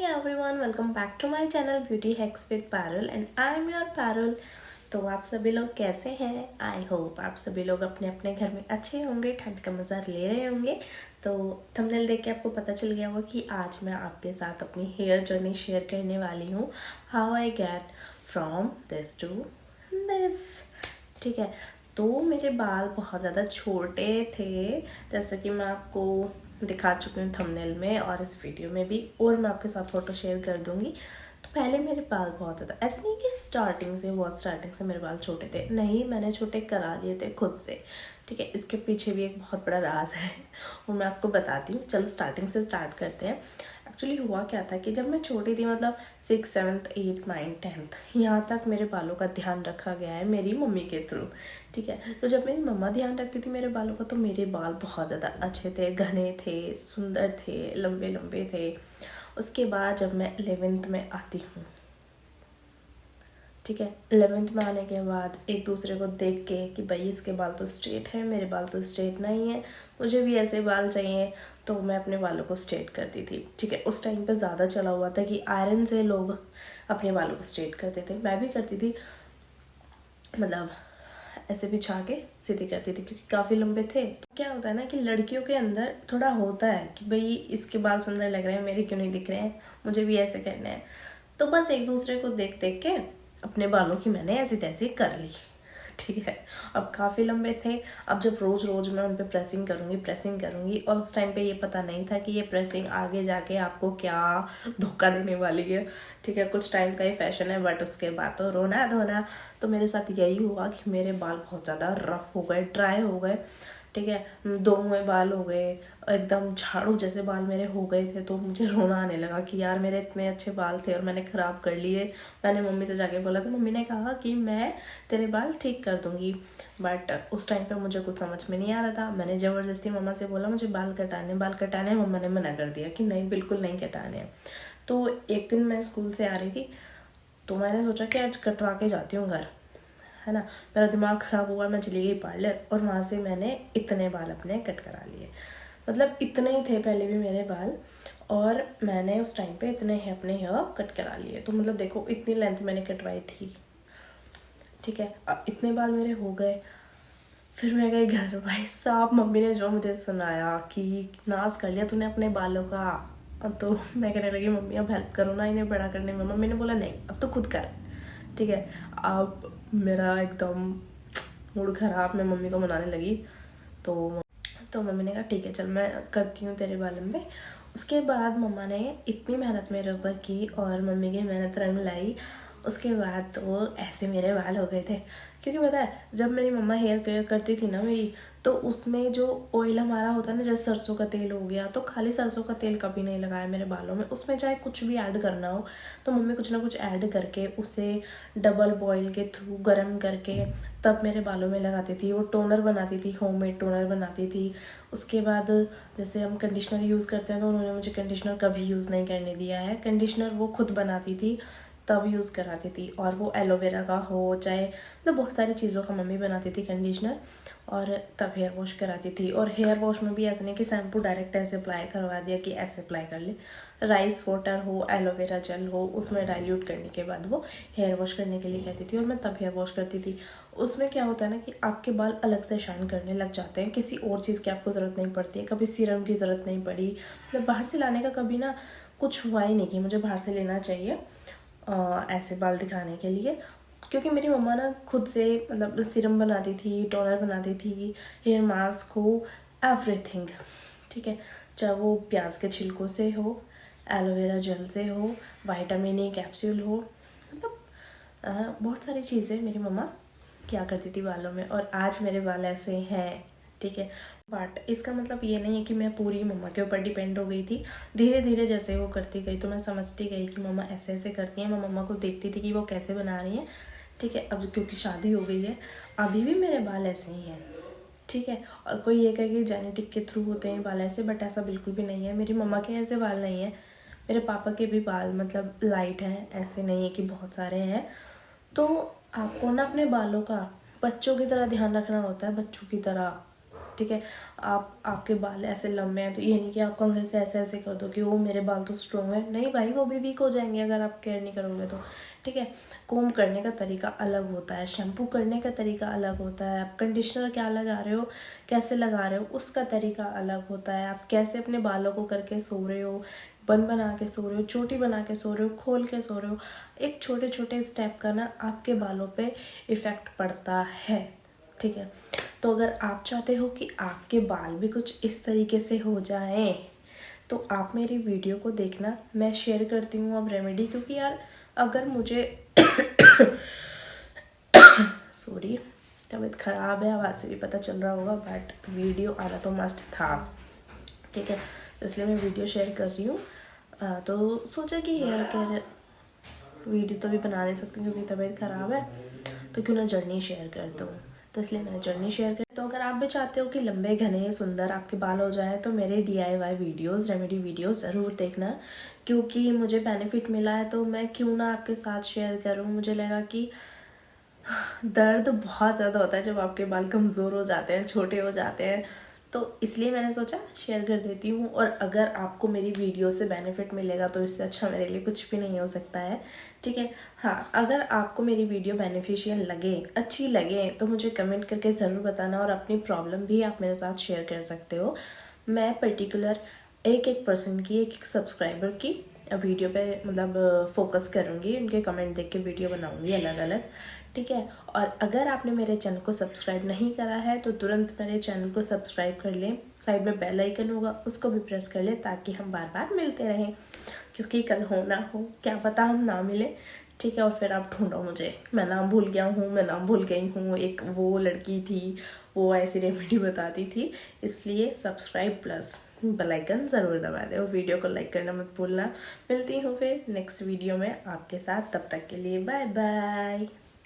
everyone, welcome back to my channel Beauty Hacks with Parul and I am your Parul। तो आप सभी लोग कैसे हैं? आई होप आप सभी लोग अपने अपने घर में अच्छे होंगे, ठंड का मज़ा ले रहे होंगे। तो थंबनेल देख के आपको पता चल गया होगा कि आज मैं आपके साथ अपनी हेयर जर्नी शेयर करने वाली हूँ। How I get from this to this. ठीक है, तो मेरे बाल बहुत ज़्यादा छोटे थे, जैसे कि मैं आपको दिखा चुकी हूँ थंबनेल में और इस वीडियो में भी, और मैं आपके साथ फ़ोटो शेयर कर दूँगी। तो पहले मेरे बाल बहुत ज़्यादा, ऐसा नहीं कि बहुत स्टार्टिंग से मेरे बाल छोटे थे, नहीं, मैंने छोटे करा लिए थे खुद से। ठीक है, इसके पीछे भी एक बहुत बड़ा राज है वो मैं आपको बताती हूँ। चलो स्टार्टिंग से स्टार्ट करते हैं। एक्चुअली हुआ क्या था कि जब मैं छोटी थी, मतलब 6, 7, 8, 9, 10, यहाँ तक मेरे बालों का ध्यान रखा गया है मेरी मम्मी के थ्रू। ठीक है, तो जब मेरी मम्मा ध्यान रखती थी मेरे बालों का, तो मेरे बाल बहुत ज़्यादा अच्छे थे, घने थे, सुंदर थे, लंबे लंबे थे। उसके बाद जब मैं 11th में आती हूँ, ठीक है, 11th में आने के बाद एक दूसरे को देख के कि भाई इसके बाल तो स्ट्रेट हैं, मेरे बाल तो स्ट्रेट नहीं है, मुझे भी ऐसे बाल चाहिए, तो मैं अपने बालों को स्ट्रेट करती थी। ठीक है, उस टाइम पे ज़्यादा चला हुआ था कि आयरन से लोग अपने बालों को स्ट्रेट करते थे, मैं भी करती थी, मतलब ऐसे बिछा के सीधी करती थी क्योंकि काफ़ी लंबे थे। तो क्या होता है ना कि लड़कियों के अंदर थोड़ा होता है कि भाई इसके बाल सुंदर लग रहे हैं, मेरे क्यों नहीं दिख रहे हैं, मुझे भी ऐसे करने हैं। तो बस एक दूसरे को देख देख के अपने बालों की मैंने ऐसी तैसी कर ली। ठीक है, अब काफ़ी लंबे थे। अब जब रोज़ रोज़ मैं उन पर प्रेसिंग करूँगी, और उस टाइम पे ये पता नहीं था कि ये प्रेसिंग आगे जाके आपको क्या धोखा देने वाली है। ठीक है, कुछ टाइम का ही फैशन है, बट उसके बाद तो रोना धोना। तो मेरे साथ यही हुआ कि मेरे बाल बहुत ज़्यादा रफ हो गए, ड्राई हो गए। ठीक है, दो मुँह बाल हो गए, एकदम झाड़ू जैसे बाल मेरे हो गए थे। तो मुझे रोना आने लगा कि यार मेरे इतने अच्छे बाल थे और मैंने ख़राब कर लिए। मैंने मम्मी से जाके बोला, तो मम्मी ने कहा कि मैं तेरे बाल ठीक कर दूँगी, बट उस टाइम पे मुझे कुछ समझ में नहीं आ रहा था। मैंने ज़बरदस्ती मम्मा से बोला मुझे बाल कटाने। मम्मा ने मना कर दिया कि नहीं, बिल्कुल नहीं कटाने हैं। तो एक दिन मैं स्कूल से आ रही थी, तो मैंने सोचा कि आज कटवा के जाती हूँ घर, है ना। मेरा दिमाग ख़राब हुआ, मैं चली गई पार्लर और वहाँ से मैंने इतने बाल अपने कट करा लिए। मतलब इतने ही थे पहले भी मेरे बाल, और मैंने उस टाइम पे इतने ही अपने हेयर कट करा लिए। तो मतलब देखो इतनी लेंथ मैंने कटवाई थी। ठीक है, अब इतने बाल मेरे हो गए। फिर मैं गई घर, भाई साहब मम्मी ने जो मुझे सुनाया कि नाश कर लिया तूने अपने बालों का। तो मैं कहने लगी मम्मी अब हेल्प करो ना इन्हें बड़ा करने में। मम्मी ने बोला नहीं, अब तो खुद कर। ठीक है, अब मेरा एकदम मूड ख़राब, मैं मम्मी को मनाने लगी। तो मम्मी ने कहा ठीक है चल मैं करती हूँ तेरे बालों में। उसके बाद मम्मा ने इतनी मेहनत मेरे ऊपर की और मम्मी की मेहनत रंग लाई। उसके बाद तो ऐसे मेरे बाल हो गए थे, क्योंकि पता है जब मेरी मम्मा हेयर केयर करती थी ना मेरी, तो उसमें जो ऑयल हमारा होता है ना, जैसे सरसों का तेल हो गया, तो खाली सरसों का तेल कभी नहीं लगाया मेरे बालों में। उसमें चाहे कुछ भी ऐड करना हो, तो मम्मी कुछ ना कुछ ऐड करके उसे डबल बॉयल के थ्रू गर्म करके तब मेरे बालों में लगाती थी। वो टोनर बनाती थी, होममेड टोनर बनाती थी। उसके बाद जैसे हम कंडीशनर यूज़ करते हैं, तो उन्होंने मुझे कंडीशनर कभी यूज़ नहीं करने दिया है। कंडीशनर वो खुद बनाती थी, तब यूज़ कराती थी, और वो एलोवेरा का हो चाहे, मतलब बहुत सारी चीज़ों का मम्मी बनाती थी कंडीशनर, और तब हेयर वॉश कराती थी। और हेयर वॉश में भी ऐसा नहीं कि शैम्पू डायरेक्ट ऐसे अप्लाई करवा दिया कि ऐसे अप्लाई कर ले। राइस वाटर हो, एलोवेरा जेल हो, उसमें डाइल्यूट करने के बाद वो हेयर वॉश करने के लिए कहती थी, और मैं तब हेयर वॉश करती थी। उसमें क्या होता है ना कि आपके बाल अलग से शाइन करने लग जाते हैं, किसी और चीज़ की आपको ज़रूरत नहीं पड़ती है। कभी सीरम की ज़रूरत नहीं पड़ी, मतलब बाहर से लाने का कभी ना कुछ हुआ ही नहीं कि मुझे बाहर से लेना चाहिए ऐसे बाल दिखाने के लिए। क्योंकि मेरी मम्मा ना खुद से मतलब सीरम बनाती थी, टोनर बनाती थी, हेयर मास्क हो, एवरीथिंग। ठीक है, चाहे वो प्याज के छिलकों से हो, एलोवेरा जेल से हो, विटामिन ई कैप्सूल हो, मतलब बहुत सारी चीज़ें मेरी मम्मा क्या करती थी बालों में, और आज मेरे बाल ऐसे हैं। ठीक है, बट इसका मतलब ये नहीं है कि मैं पूरी मम्मा के ऊपर डिपेंड हो गई थी। धीरे धीरे जैसे वो करती गई तो मैं समझती गई कि मम्मा ऐसे ऐसे करती हैं। मैं मम्मा को देखती थी कि वो कैसे बना रही हैं। ठीक है, अब क्योंकि शादी हो गई है, अभी भी मेरे बाल ऐसे ही हैं। ठीक है, और कोई ये कहे कि जेनेटिक के थ्रू होते हैं बाल ऐसे, बट ऐसा बिल्कुल भी नहीं है। मेरी मम्मा के ऐसे बाल नहीं हैं, मेरे पापा के भी बाल मतलब लाइट हैं, ऐसे नहीं है कि बहुत सारे हैं। तो आपको ना अपने बालों का बच्चों की तरह ध्यान रखना होता है, बच्चों की तरह। ठीक है। आपके बाल ऐसे लंबे हैं तो ये नहीं कि आप कंघे से ऐसे ऐसे कर दो कि वो मेरे बाल तो स्ट्रॉन्ग है, नहीं भाई, वो भी वीक हो जाएंगे अगर आप केयर नहीं करोगे तो, ठीक है। कोम करने का तरीका अलग होता है, शैम्पू करने का तरीका अलग होता है, आप कंडीशनर क्या लगा रहे हो, कैसे लगा रहे हो, उसका तरीका अलग होता है, आप कैसे अपने बालों को करके सो रहे हो, बन बना के सो रहे हो, चोटी बना के सो रहे हो, खोल के सो रहे हो, एक छोटे छोटे स्टेप का ना आपके बालों पे इफ़ेक्ट पड़ता है, ठीक है। तो अगर आप चाहते हो कि आपके बाल भी कुछ इस तरीके से हो जाएं तो आप मेरी वीडियो को देखना, मैं शेयर करती हूँ अब रेमेडी, क्योंकि यार अगर मुझे सॉरी तबीयत ख़राब है, आवाज़ से भी पता चल रहा होगा, बट वीडियो आना तो मस्ट था, ठीक है, इसलिए मैं वीडियो शेयर कर रही हूँ। तो सोचा कि हेयर केयर वीडियो तो भी बना नहीं सकती क्योंकि तबीयत ख़राब है, तो क्यों ना जर्नी शेयर कर दूँ, तो इसलिए मैंने जर्नी शेयर कर। तो अगर आप भी चाहते हो कि लंबे घने सुंदर आपके बाल हो जाए तो मेरे DIY वीडियोस, रेमेडी वीडियोस ज़रूर देखना, क्योंकि मुझे बेनिफिट मिला है तो मैं क्यों ना आपके साथ शेयर करूँ। मुझे लगा कि दर्द बहुत ज़्यादा होता है जब आपके बाल कमज़ोर हो जाते हैं, छोटे हो जाते हैं, तो इसलिए मैंने सोचा शेयर कर देती हूँ। और अगर आपको मेरी वीडियो से बेनिफिट मिलेगा तो इससे अच्छा मेरे लिए कुछ भी नहीं हो सकता है, ठीक है। हाँ, अगर आपको मेरी वीडियो बेनिफिशियल लगे, अच्छी लगे, तो मुझे कमेंट करके ज़रूर बताना, और अपनी प्रॉब्लम भी आप मेरे साथ शेयर कर सकते हो। मैं पर्टिकुलर एक पर्सन की, एक सब्सक्राइबर की वीडियो पे मतलब फोकस करूँगी, उनके कमेंट देख के वीडियो बनाऊँगी अलग अलग, ठीक है। और अगर आपने मेरे चैनल को सब्सक्राइब नहीं करा है तो तुरंत मेरे चैनल को सब्सक्राइब कर लें, साइड में बेल आइकन होगा उसको भी प्रेस कर लें, ताकि हम बार बार मिलते रहें, क्योंकि कल हो ना हो, क्या पता हम ना मिले, ठीक है। और फिर आप ढूंढो मुझे, मैं नाम भूल गया हूँ, मैं नाम भूल गई हूँ, एक वो लड़की थी वो ऐसी रेमेडी बताती थी, इसलिए सब्सक्राइब प्लस बेल आइकन ज़रूर दबा दे, और वीडियो को लाइक करना मत भूलना। मिलती हूँ फिर नेक्स्ट वीडियो में आपके साथ, तब तक के लिए बाय बाय।